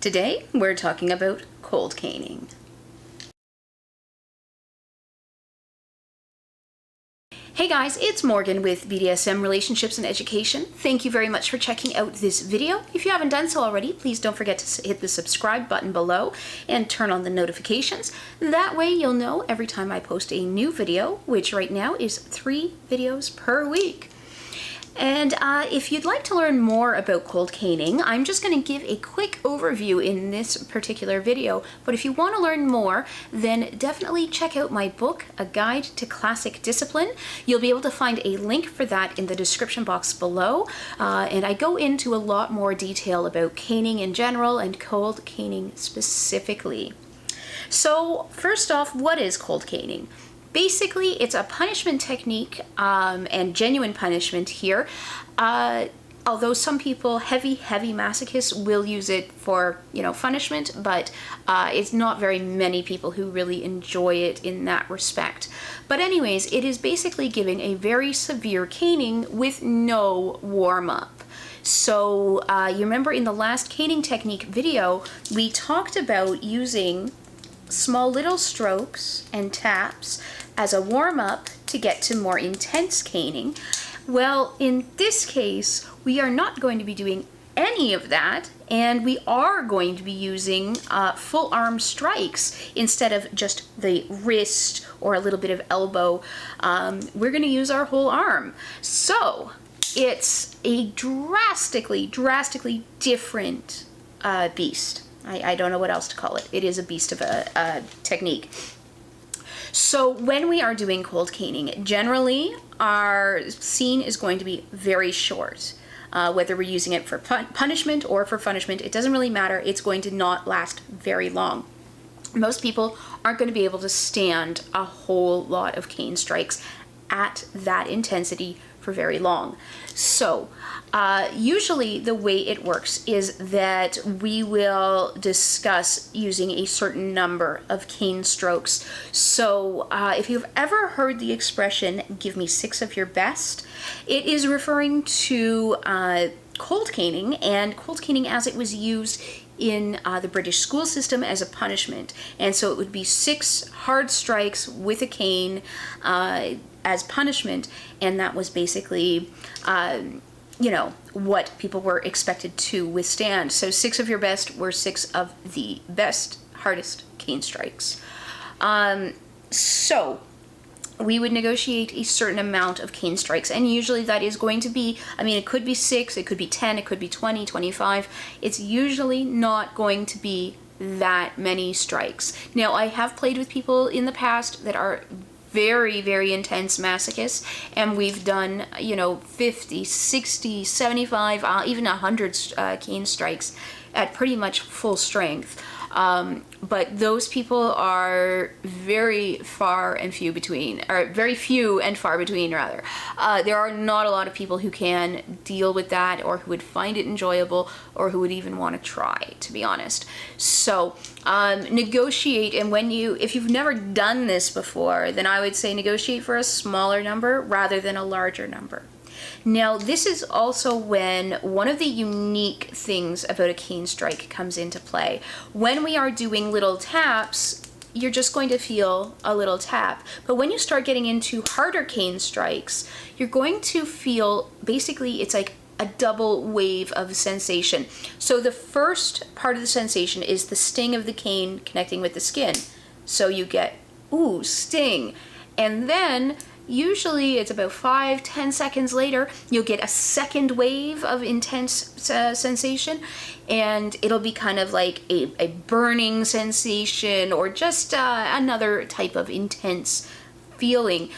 Today, we're talking about cold caning. Hey guys, it's Morgan with BDSM Relationships and Education. Thank you very much for checking out this video. If you haven't done so already, please don't forget to hit the subscribe button below and turn on the notifications. That way you'll know every time I post a new video, which right now is 3 videos per week. And if you'd like to learn more about cold caning, I'm just going to give a quick overview in this particular video. But if you want to learn more, then definitely check out my book, A Guide to Classic Discipline. You'll be able to find a link for that in the description box below. And I go into a lot more detail about caning in general and cold caning specifically. So first off, what is cold caning? Basically, it's a punishment technique, and genuine punishment here. Although some people, heavy masochists, will use it for, punishment, but it's not very many people who really enjoy it in that respect. But anyways, it is basically giving a very severe caning with no warm-up. So you remember in the last caning technique video, we talked about using small little strokes and taps as a warm-up to get to more intense caning. Well, in this case, we are not going to be doing any of that, and we are going to be using full arm strikes instead of just the wrist or a little bit of elbow. We're going to use our whole arm. So it's a drastically different beast. I don't know what else to call it. It is a beast of a technique. So when we are doing cold caning, generally our scene is going to be very short. Whether we're using it for punishment or for punishment, it doesn't really matter. It's going to not last very long. Most people aren't going to be able to stand a whole lot of cane strikes at that intensity for very long. So usually the way it works is that we will discuss using a certain number of cane strokes. So if you've ever heard the expression, give me 6 of your best, it is referring to cold caning, and cold caning as it was used in the British school system as a punishment. And so it would be 6 hard strikes with a cane as punishment, and that was basically what people were expected to withstand. So 6 of your best were 6 of the best, hardest cane strikes. So we would negotiate a certain amount of cane strikes, and usually that is going to be, it could be 6, it could be 10, it could be 20, 25. It's usually not going to be that many strikes. Now, I have played with people in the past that are very intense masochists, and we've done 50, 60, 75, even 100 cane strikes at pretty much full strength. But those people are very few and far between rather. There are not a lot of people who can deal with that, or who would find it enjoyable, or who would even want to try, to be honest. So negotiate, and if you've never done this before, then I would say negotiate for a smaller number rather than a larger number. Now, this is also when one of the unique things about a cane strike comes into play. When we are doing little taps, you're just going to feel a little tap. But when you start getting into harder cane strikes, you're going to feel, basically, it's like a double wave of sensation. So the first part of the sensation is the sting of the cane connecting with the skin. So you get, ooh, sting. And then usually it's about 5-10 seconds later, you'll get a second wave of intense sensation, and it'll be kind of like a burning sensation, or just another type of intense feeling.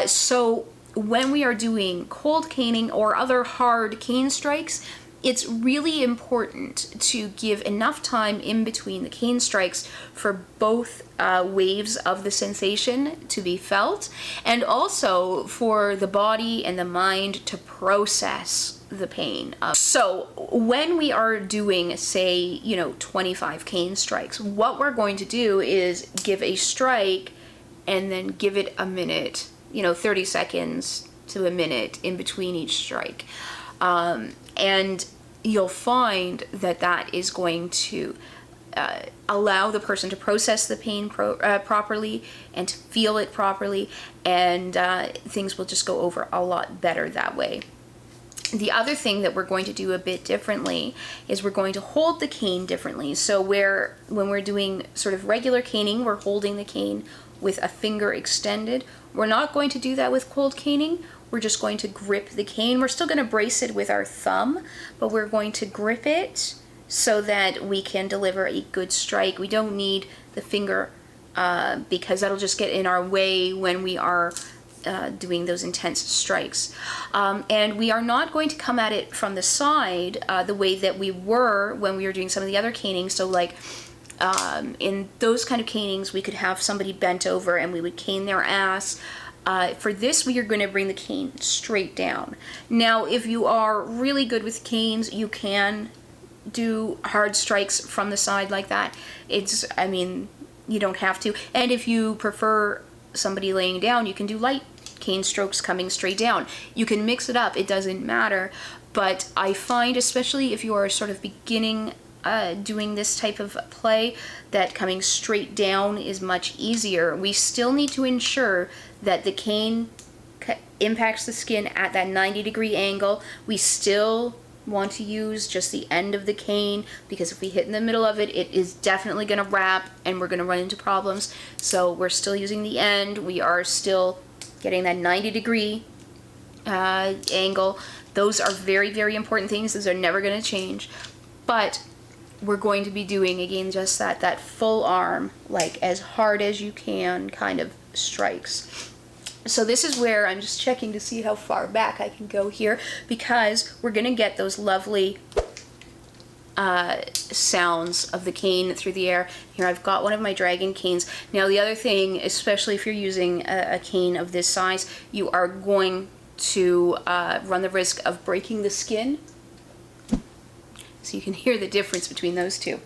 So when we are doing cold caning or other hard cane strikes, it's really important to give enough time in between the cane strikes for both waves of the sensation to be felt, and also for the body and the mind to process the pain. So when we are doing, say, 25 cane strikes, what we're going to do is give a strike and then give it a minute, 30 seconds to a minute in between each strike. And you'll find that that is going to allow the person to process the pain properly and to feel it properly, and things will just go over a lot better that way. The other thing that we're going to do a bit differently is we're going to hold the cane differently. So when we're doing sort of regular caning, we're holding the cane with a finger extended. We're not going to do that with cold caning. We're just going to grip the cane. We're still going to brace it with our thumb, but we're going to grip it so that we can deliver a good strike. We don't need the finger because that'll just get in our way when we are doing those intense strikes. And we are not going to come at it from the side the way that we were when we were doing some of the other caning. So like in those kind of canings, we could have somebody bent over and we would cane their ass. For this, we are going to bring the cane straight down. Now, if you are really good with canes, you can do hard strikes from the side like that. I mean, you don't have to. And if you prefer somebody laying down, you can do light cane strokes coming straight down. You can mix it up, it doesn't matter. But I find, especially if you are sort of beginning doing this type of play, that coming straight down is much easier. We still need to ensure that the cane impacts the skin at that 90-degree angle. We still want to use just the end of the cane, because if we hit in the middle of it, it is definitely going to wrap and we're going to run into problems. So we're still using the end. We are still getting that 90-degree angle. Those are very, very important things. Those are never going to change. But we're going to be doing, again, just that full arm, like as hard as you can kind of strikes. So this is where I'm just checking to see how far back I can go here, because we're going to get those lovely sounds of the cane through the air. Here I've got one of my dragon canes. Now the other thing, especially if you're using a cane of this size, you are going to run the risk of breaking the skin. So you can hear the difference between those two.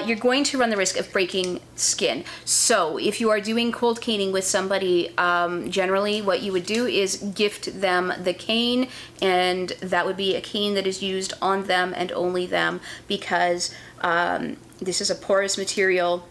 You're going to run the risk of breaking skin. So if you are doing cold caning with somebody, generally what you would do is gift them the cane, and that would be a cane that is used on them and only them, because this is a porous material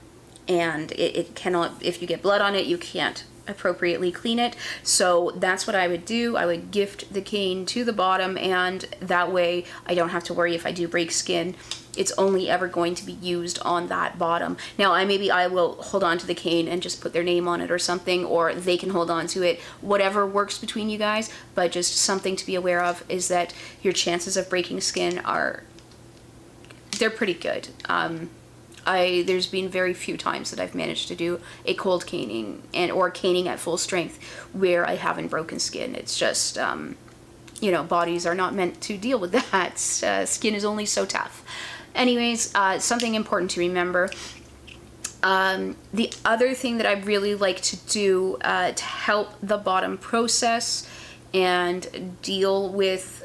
and it cannot, if you get blood on it, you can't appropriately clean it. So that's what I would do. I would gift the cane to the bottom, and that way I don't have to worry if I do break skin. It's only ever going to be used on that bottom. Now, I will hold on to the cane and just put their name on it or something, or they can hold on to it, whatever works between you guys. But just something to be aware of is that your chances of breaking skin they're pretty good. There's been very few times that I've managed to do a cold caning or caning at full strength where I haven't broken skin. It's just, bodies are not meant to deal with that. Skin is only so tough. Anyways, something important to remember. The other thing that I really like to do to help the bottom process and deal with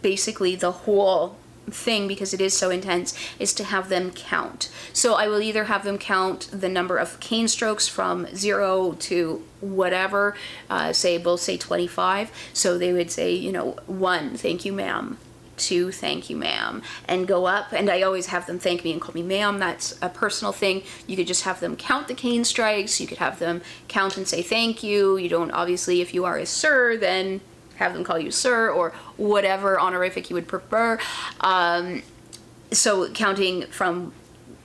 basically the whole thing, because it is so intense, is to have them count. So I will either have them count the number of cane strokes from 0 to whatever, we'll say 25. So they would say, 1, thank you, ma'am. 2, thank you, ma'am, and go up. And I always have them thank me and call me ma'am. That's a personal thing. You could just have them count the cane strikes. You could have them count and say thank you. You don't, obviously, if you are a sir, then have them call you sir, or whatever honorific you would prefer. So counting from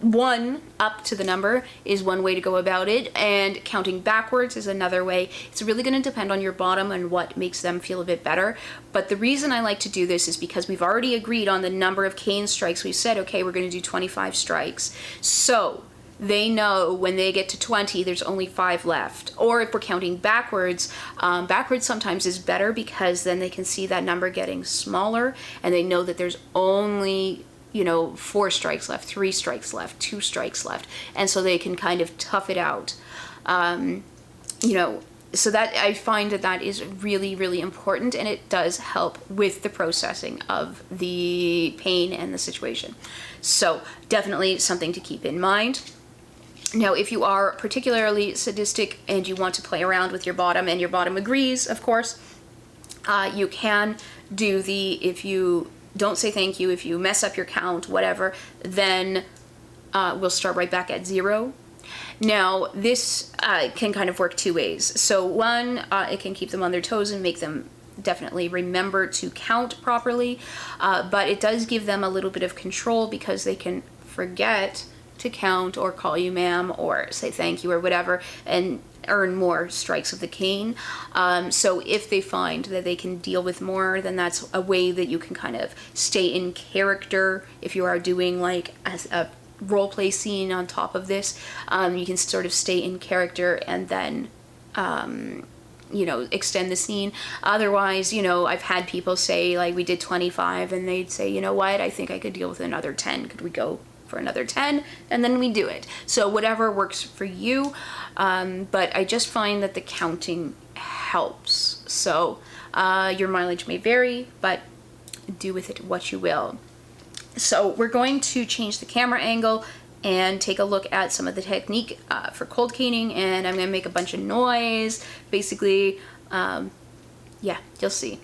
1 up to the number is one way to go about it, and counting backwards is another way. It's really going to depend on your bottom and what makes them feel a bit better. But the reason I like to do this is because we've already agreed on the number of cane strikes. We said, okay, we're going to do 25 strikes. So they know when they get to 20, there's only 5 left. Or if we're counting backwards, backwards sometimes is better, because then they can see that number getting smaller, and they know that there's only 4 strikes left, 3 strikes left, 2 strikes left, and so they can kind of tough it out. So that I find that is really, really important, and it does help with the processing of the pain and the situation. So definitely something to keep in mind. Now, if you are particularly sadistic and you want to play around with your bottom, and your bottom agrees, of course, you can do if you don't say thank you. If you mess up your count, whatever, then we'll start right back at 0. Now, this can kind of work 2 ways. So one, it can keep them on their toes and make them definitely remember to count properly, but it does give them a little bit of control because they can forget to count or call you ma'am or say thank you or whatever and earn more strikes of the cane. So if they find that they can deal with more, then that's a way that you can kind of stay in character. If you are doing like a role play scene on top of this, you can sort of stay in character and then you know, extend the scene. Otherwise, you know, I've had people say, like, we did 25 and they'd say, you know what, I think I could deal with another 10. Could we go for another 10? And then we do it. So whatever works for you. But I just find that the counting helps. So your mileage may vary, but do with it what you will. So we're going to change the camera angle and take a look at some of the technique for cold caning, and I'm gonna make a bunch of noise, basically. Yeah, you'll see.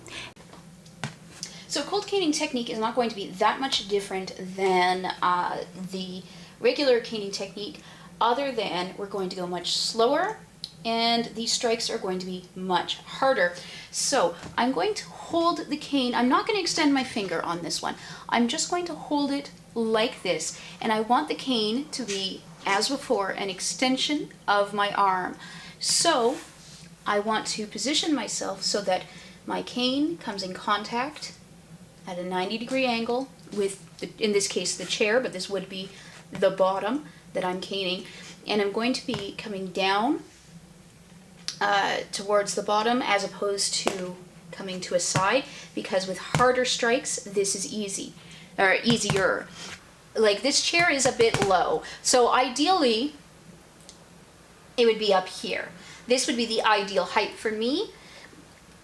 So cold caning technique is not going to be that much different than the regular caning technique, other than we're going to go much slower, and these strikes are going to be much harder. So I'm going to hold the cane. I'm not going to extend my finger on this one. I'm just going to hold it like this, and I want the cane to be, as before, an extension of my arm. So I want to position myself so that my cane comes in contact at a 90-degree angle with, in this case, the chair, but this would be the bottom that I'm caning, and I'm going to be coming down towards the bottom as opposed to coming to a side, because with harder strikes, this is easy, or easier. Like, this chair is a bit low, so ideally it would be up here. This would be the ideal height for me,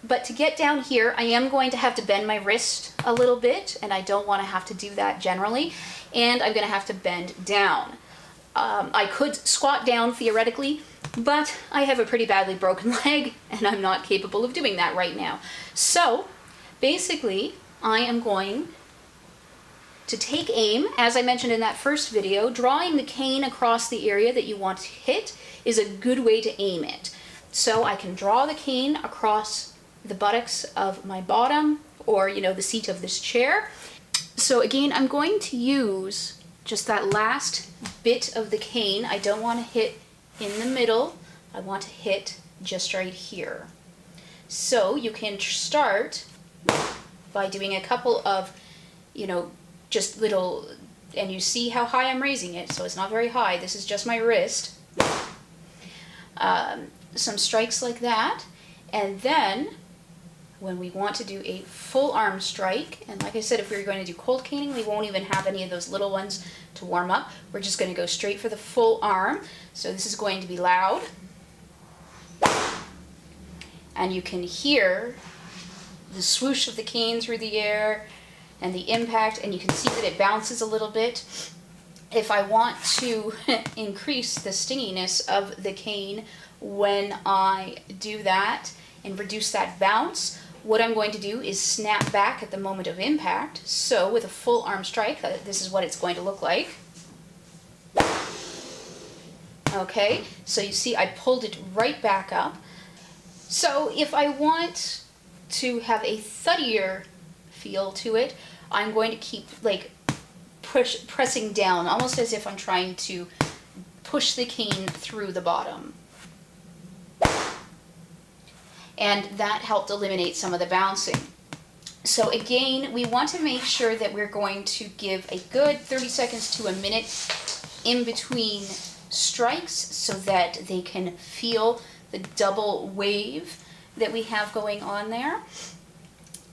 but to get down here, I am going to have to bend my wrist a little bit, and I don't want to have to do that generally, and I'm going to have to bend down. I could squat down theoretically, but I have a pretty badly broken leg, and I'm not capable of doing that right now. So basically, I am going to take aim. As I mentioned in that first video, drawing the cane across the area that you want to hit is a good way to aim it. So I can draw the cane across the buttocks of my bottom, or, you know, the seat of this chair. So again, I'm going to use just that last bit of the cane. I don't want to hit in the middle. I want to hit just right here. So you can start by doing a couple of, you know, just little, and you see how high I'm raising it, so it's not very high. This is just my wrist. Some strikes like that, and then when we want to do a full arm strike, and like I said, if we were going to do cold caning, we won't even have any of those little ones to warm up. We're just going to go straight for the full arm. So this is going to be loud, and you can hear the swoosh of the cane through the air and the impact, and you can see that it bounces a little bit. If I want to increase the stinginess of the cane when I do that and reduce that bounce, what I'm going to do is snap back at the moment of impact. So with a full arm strike, this is what it's going to look like. Okay, so you see I pulled it right back up. So if I want to have a thuddier feel to it, I'm going to keep like pressing down, almost as if I'm trying to push the cane through the bottom. And that helped eliminate some of the bouncing. So again, we want to make sure that we're going to give a good 30 seconds to a minute in between strikes so that they can feel the double wave that we have going on there.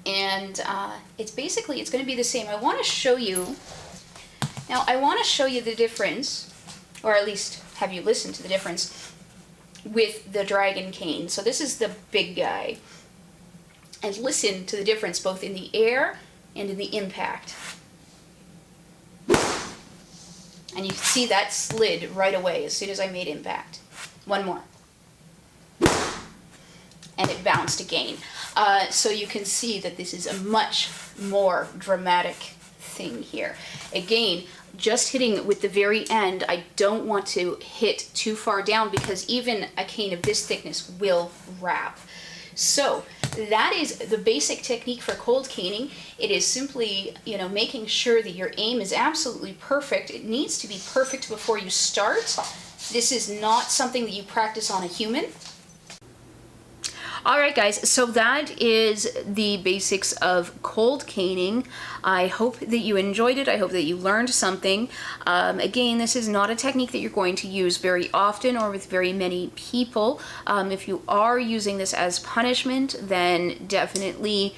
And it's going to be the same. I want to show you, now I want to show you the difference, or at least have you listen to the difference with the dragon cane. So this is the big guy. And listen to the difference both in the air and in the impact. And you can see that slid right away as soon as I made impact. One more. And it bounced again. So you can see that this is a much more dramatic thing here. Again, just hitting with the very end. I don't want to hit too far down because even a cane of this thickness will wrap. So that is the basic technique for cold caning. It is simply, you know, making sure that your aim is absolutely perfect. It needs to be perfect before you start. This is not something that you practice on a human. All right, guys, so that is the basics of cold caning. I hope that you enjoyed it. I hope that you learned something. Again, this is not a technique that you're going to use very often or with very many people. If you are using this as punishment, then definitely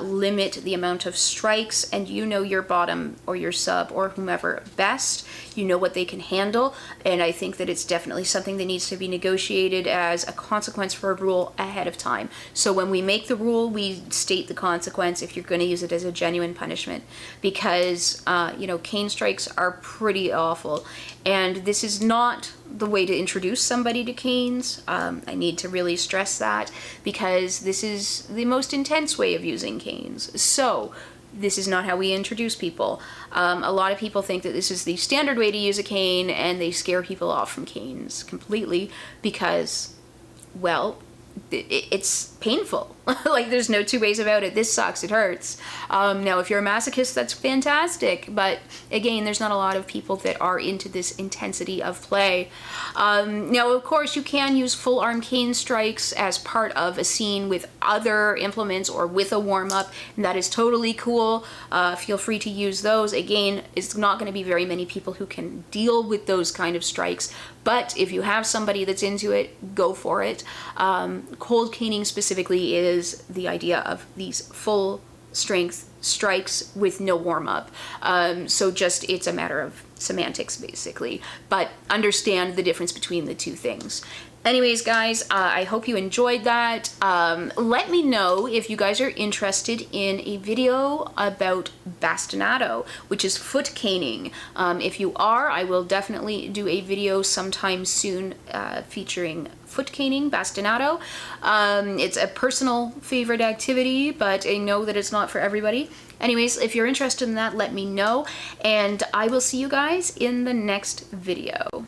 limit the amount of strikes, and you know your bottom or your sub or whomever best. You know what they can handle, and I think that it's definitely something that needs to be negotiated as a consequence for a rule ahead of time. So when we make the rule, we state the consequence if you're going to use it as a genuine punishment, because you know, cane strikes are pretty awful, and this is not the way to introduce somebody to canes. I need to really stress that, because this is the most intense way of using canes. So this is not how we introduce people. A lot of people think that this is the standard way to use a cane, and they scare people off from canes completely because, well, it's painful. Like, there's no two ways about it. This sucks. It hurts. Now, if you're a masochist, that's fantastic. But again, there's not a lot of people that are into this intensity of play. Now, of course, you can use full arm cane strikes as part of a scene with other implements or with a warm up, and that is totally cool. Feel free to use those. Again, it's not going to be very many people who can deal with those kind of strikes. But if you have somebody that's into it, go for it. Cold caning specifically is the idea of these full strength strikes with no warm up. So just, it's a matter of semantics basically, but understand the difference between the two things. Anyways, guys, I hope you enjoyed that. Let me know if you guys are interested in a video about bastonado, which is foot caning. If you are, I will definitely do a video sometime soon featuring foot caning, bastonado. It's a personal favorite activity, but I know that it's not for everybody. Anyways, if you're interested in that, let me know, and I will see you guys in the next video.